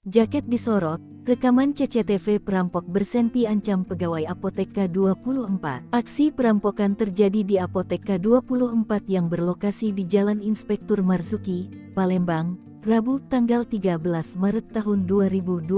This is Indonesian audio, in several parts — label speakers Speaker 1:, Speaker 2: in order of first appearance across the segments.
Speaker 1: Jaket disorot, rekaman CCTV perampok bersenpi ancam pegawai Apotek K24. Aksi perampokan terjadi di Apotek K24 yang berlokasi di Jalan Inspektur Marzuki, Palembang, Rabu tanggal 13 Maret tahun 2024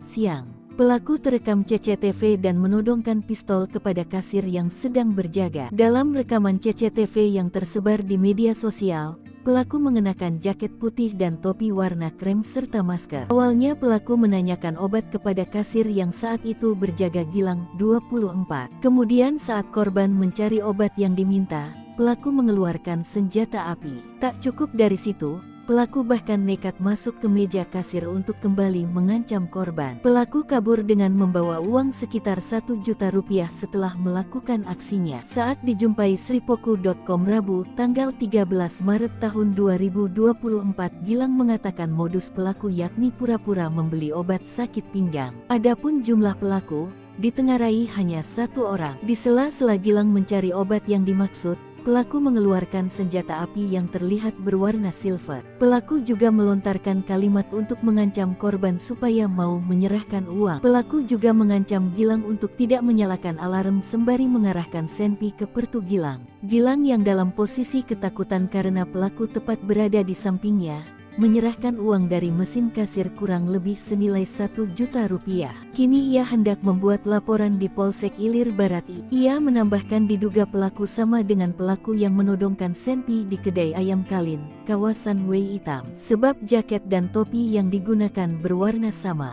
Speaker 1: siang. Pelaku terekam CCTV dan menodongkan pistol kepada kasir yang sedang berjaga. Dalam rekaman CCTV yang tersebar di media sosial, pelaku mengenakan jaket putih dan topi warna krem serta masker. Awalnya pelaku menanyakan obat kepada kasir yang saat itu berjaga Gilang 24. Kemudian saat korban mencari obat yang diminta, pelaku mengeluarkan senjata api. Tak cukup dari situ, pelaku bahkan nekat masuk ke meja kasir untuk kembali mengancam korban. Pelaku kabur dengan membawa uang sekitar 1 juta rupiah setelah melakukan aksinya. Saat dijumpai sripoku.com Rabu tanggal 13 Maret tahun 2024, Gilang mengatakan modus pelaku yakni pura-pura membeli obat sakit pinggang. Adapun jumlah pelaku ditengarai hanya 1 orang. Di sela-sela Gilang mencari obat yang dimaksud, pelaku mengeluarkan senjata api yang terlihat berwarna silver. Pelaku juga melontarkan kalimat untuk mengancam korban supaya mau menyerahkan uang. Pelaku juga mengancam Gilang untuk tidak menyalakan alarm sembari mengarahkan senpi ke perut Gilang. Gilang yang dalam posisi ketakutan karena pelaku tepat berada di sampingnya, menyerahkan uang dari mesin kasir kurang lebih senilai 1 juta rupiah. Kini ia hendak membuat laporan di Polsek Ilir Barat. Ia menambahkan diduga pelaku sama dengan pelaku yang menodongkan senpi di kedai ayam Kalin, kawasan Wei Itam, sebab jaket dan topi yang digunakan berwarna sama.